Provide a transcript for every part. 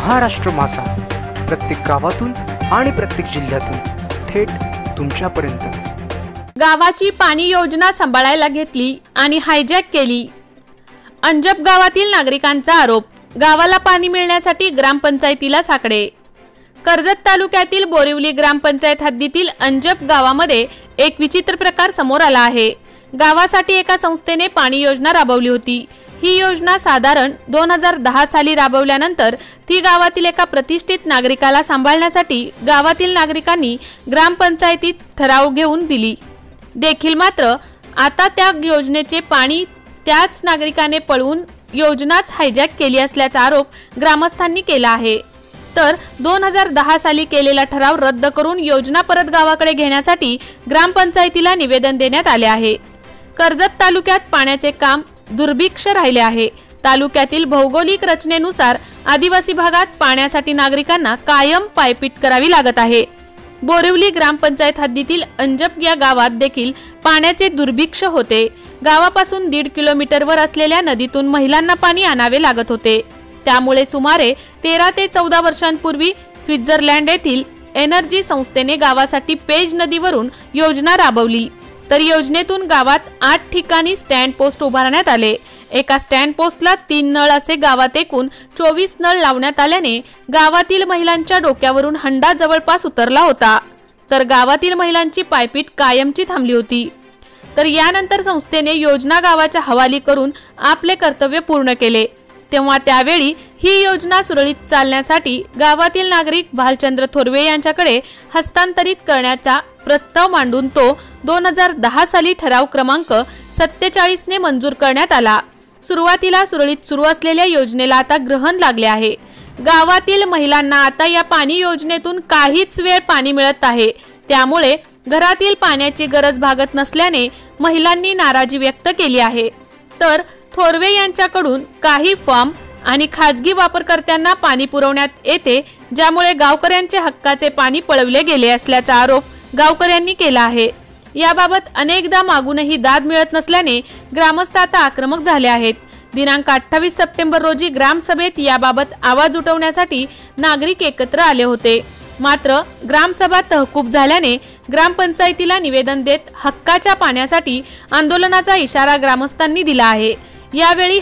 महाराष्ट्र माझा, प्रत्येक गावातून आणि प्रत्येक जिल्ह्यातून थेट तुमच्यापर्यंत। गावाची पाणी योजना सांभाळायला घेतली आणि हायजॅक केली। अंजप गावातील नागरिकांचा आरोप, गावाला पाणी मिळण्यासाठी ग्रामपंचायतीला साकडे। कर्जत तालुक्यातील बोरिवली ग्रामपंचायत हद्दीतील अंजप गावामध्ये एक विचित्र प्रकार समोर आला आहे। गावासाठी एका संस्थेने पाणी योजना राबवली होती। ही योजना साधारण 2010 साली राबवल्यानंतर ती गावातील एका प्रतिष्ठित नागरिकाला सांभाळण्यासाठी गावातील नागरिकांनी ग्रामपंचायतीत ठराव घेऊन दिली देखील। मात्र आता त्या योजनेचे पाणी त्याच नागरिकाने पळवून योजनाच हायजॅक केली असल्याचा आरोप ग्रामस्थांनी केला आहे। तर 2010 साली केलेला ठराव रद्द करून योजना परत गावाकडे घेण्यासाठी ग्रामपंचायतीला निवेदन देण्यात आले आहे। कर्जत तालुक्यात पाण्याचे काम दुर्भिक्ष राहिले आहे। तालुक्यातील भौगोलिक रचनेनुसार आदिवासी भागात पाण्यासाठी नागरिकांना कायम पायपीट करावी लागत आहे। बोरिवली ग्रामपंचायत हद्दीतील अंजप या गावात देखील पाण्याचे दुर्भिक्ष होते। गावापासून 1.5 किलोमीटरवर असलेल्या नदीतून महिलांना पाणी आणावे लागत होते। त्यामुळे सुमारे 13 ते 14 वर्षांपूर्वी स्वित्झर्लंड येथील एनर्जी संस्थेने गावासाठी पेज नदीवरून योजना राबवली। तर योजनेतून गावात 8 ठिकाणी स्टँड पोस्ट उभारण्यात आले। एका स्टँड पोस्टला 3 नळ असे गावात एकूण 24 नळ लावण्यात आल्याने गावातील महिलांच्या डोक्यावरून हंडा जवळपास उतरला होता। तर गावातील महिलांची पायपीट कायमची थांबली होती। तर यानंतर संस्थेने योजना गावाच्या हवाली करून आपले कर्तव्य पूर्ण केले। तेव्हा त्यावेळी ही योजना सुरळीत चालण्यासाठी गावातील नागरिक भालचंद्र थोरवे यांच्याकडे हस्तांतरित करण्याचा प्रस्ताव मांडून तो 2010 साली ठराव क्रमांक 47 ने मंजूर करण्यात आला। सुरुवातीला सुरळीत सुरू असलेल्या योजनेला आता ग्रहण लागले आहे। गावातील महिलांना आता या पाणी योजनेतून काहीच वेळ पाणी मिळत आहे। त्यामुळे घरातील पाण्याची गरज भागत नसल्याने महिलांनी नाराजी व्यक्त केली आहे। तर थोरवे यांच्याकडून काही फॉर्म आणि खाजगी वापरकर्त्यांना पाणी पुरवण्यात येते, ज्यामुळे गावकऱ्यांचे हक्काचे पाणी पळवले गेले असल्याचा आरोप गावकऱ्यांनी केला आहे। याबाबत अनेकदा मागूनही दाद मिळत नसल्याने ग्रामस्थ आता आक्रमक झाले आहेत। दिनांक 28 सप्टेंबर रोजी ग्रामसभेत याबाबत आवाज उठवण्यासाठी नागरिक एकत्र आले होते। मात्र ग्रामसभा तहकूब झाल्याने ग्रामपंचायतीला निवेदन देत हक्काच्या पाण्यासाठी आंदोलनाचा इशारा ग्रामस्थांनी दिला आहे। यावेळी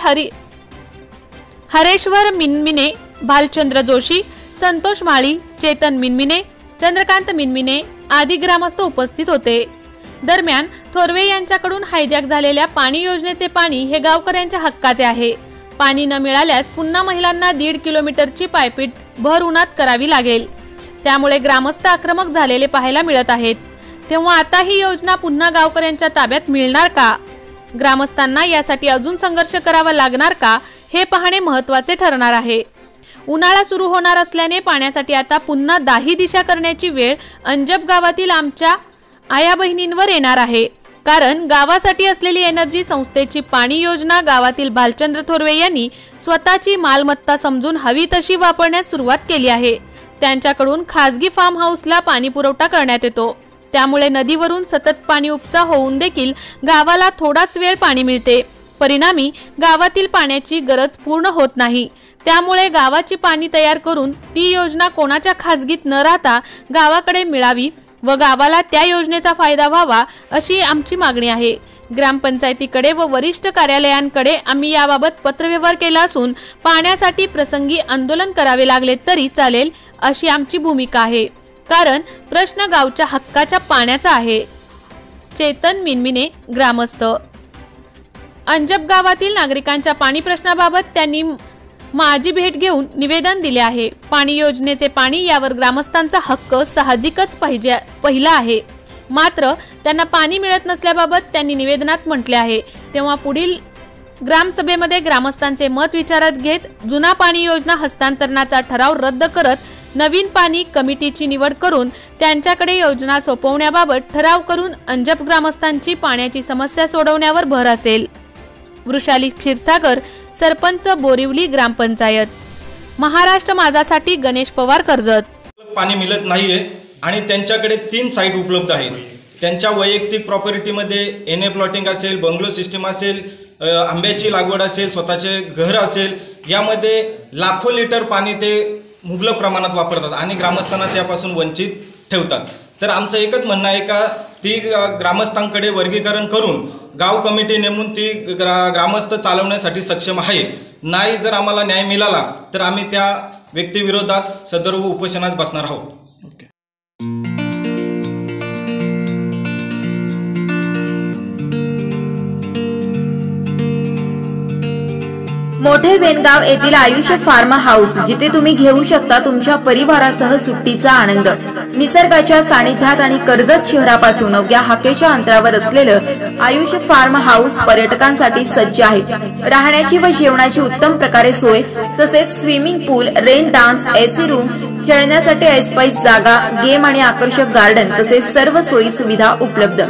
हरेश्वर मिनमिने, भालचंद्र जोशी, संतोष माळी, चेतन मिनमिने, चंद्रकांत मिनमिने आदी ग्रामस्थ उपस्थित होते। दरम्यान थोरवे यांच्याकडून हायजॅक झालेल्या पाणी योजनेचे पाणी हे गावकऱ्यांच्या हक्काचे आहे। पाणी न मिळाल्यास पुन्हा महिलांना 1.5 किलोमीटरची पायपीट भर उन्हात करावी लागेल। त्यामुळे ग्रामस्थ आक्रमक झालेले पाहायला मिळत आहेत। तेव्हा आता ही योजना पुन्हा गावकऱ्यांच्या ताब्यात मिळणार का? ग्रामस्थांना यासाठी अजून संघर्ष करावा लागणार का, हे पाहणे महत्त्वाचे ठरणार आहे। उन्हाळा सुरू होणार असल्याने पाण्यासाठी आता पुन्हा दाही दिशा करण्याची वेळ अंजप गावातील आमच्या आया बहिणींवर येणार आहे। कारण गावासाठी असलेली एनर्जी संस्थेची पाणी योजना गावातील भालचंद्र थोरवे यांनी स्वतःची मालमत्ता समजून हवी तशी वापरण्यास सुरुवात केली आहे। त्यांच्याकडून खाजगी फार्म हाऊसला पाणी पुरवठा करण्यात येतो। त्यामुळे नदीवरून सतत पाणी उपसा होऊन देखील गावाला थोडाच वेळ पाणी मिळते। परिणामी गावातील पाण्याची गरज पूर्ण होत नाही। त्यामुळे गावाची पाणी तयार करून ती योजना कोणाच्या खाजगीत न राहता गावाकडे मिळावी व गावाला त्या योजनेचा फायदा व्हावा अशी आमची मागणी आहे। ग्रामपंचायतीकडे व वरिष्ठ कार्यालयांकडे आम्ही याबाबत पत्रव्यवहार केला असून पाण्यासाठी प्रसंगी आंदोलन करावे लागले तरी चालेल अशी आमची भूमिका आहे। कारण प्रश्न गावच्या हक्काच्या पाण्याचा आहे। चेतन मिनमिने, ग्रामस्थ। अंजप गावातील नागरिकांच्या पाणी प्रश्नाबाबत त्यांनी माझी भेट घेऊन निवेदन दिले आहे। पाणी योजनेचे पाणी यावर ग्रामस्थांचा हक्क साहजिकच पहिला आहे। मात्र त्यांना पाणी मिळत नसल्याबाबत त्यांनी निवेदनात म्हटले आहे। तेव्हा पुढील ग्रामसभेमध्ये ग्रामस्थांचे मत विचारात घेत जुना पाणी योजना हस्तांतरणाचा ठराव रद्द करत नवीन पाणी कमिटीची निवड करून त्यांच्याकडे योजना सोपवण्याबाबत ठराव करून अंजप ग्रामस्थांची पाण्याची समस्या सोडवण्यावर भर असेल। वृषाली क्षीरसागर, सरपंच, बोरिवली ग्रामपंचायत। महाराष्ट्र माझासाठी गणेश पवार, कर्जत। पाणी मिळत नाहीये आणि त्यांच्याकडे 3 साईट उपलब्ध आहेत। त्यांच्या वैयक्तिक प्रॉपर्टीमध्ये एनए प्लॉटिंग असेल, बंगलो सिस्टीम असेल, आंब्याची लागवड असेल, स्वतःचे घर असेल, यामध्ये लाखो लिटर पाणी ते मुबलक प्रमाणात वापरतात आणि ग्रामस्थांना त्यापासून वंचित ठेवतात। तर आमचं एकच म्हणणं आहे का ती ग्रामस्थांकडे वर्गीकरण करून गाव कमिटी नेमून ती ग्रामस्थ चालवण्यासाठी सक्षम आहे। नाही जर आम्हाला न्याय मिळाला तर आम्ही त्या व्यक्तीविरोधात सदर्भ उपोषणास बसणार आहोत। मोठे वेनगाव येथील आयुष्य फार्म हाऊस, जिथे तुम्ही घेऊ शकता तुमच्या परिवारासह सुट्टीचा आनंद। निसर्गाच्या सानिध्यात आणि कर्जत शहरापासून अवघ्या हाकेच्या अंतरावर असलेलं आयुष्य फार्म हाऊस पर्यटकांसाठी सज्ज आहे। राहण्याची व जेवणाची उत्तम प्रकारे सोय, तसेच स्विमिंग पूल, रेन डान्स, एसी रूम, खेळण्यासाठी ऐसपैस जागा, गेम आणि आकर्षक गार्डन तसेच सर्व सोयी सुविधा उपलब्ध।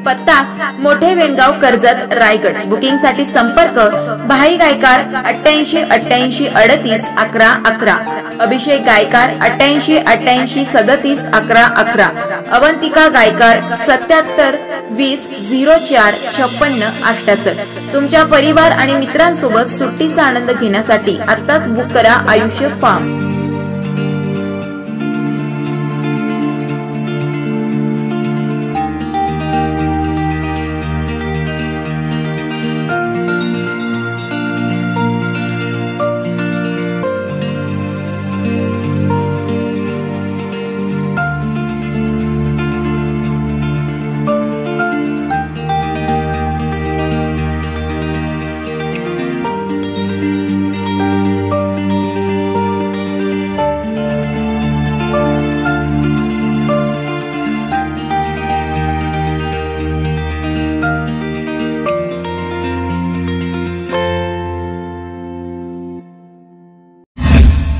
पत्ता मोठे वेनगाव, कर्जत, रायगड। बुकिंग साठी संपर्क भाई गायकार 88 88 38 11 11, अभिषेक गायकार 88 88 37 11 11, अवंतिका गायकार 77 20 04 56 78। तुमच्या परिवार आणि मित्रांसोबत सुट्टीचा आनंद घेण्यासाठी आत्ताच बुक करा आयुष्य फार्म।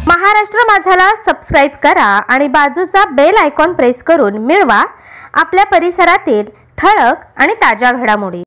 महाराष्ट्र माझाला सबस्क्राइब करा आणि बाजूचा बेल आयकॉन प्रेस करून मिळवा आपल्या परिसरातील ठळक आणि ताज्या घडामोडी।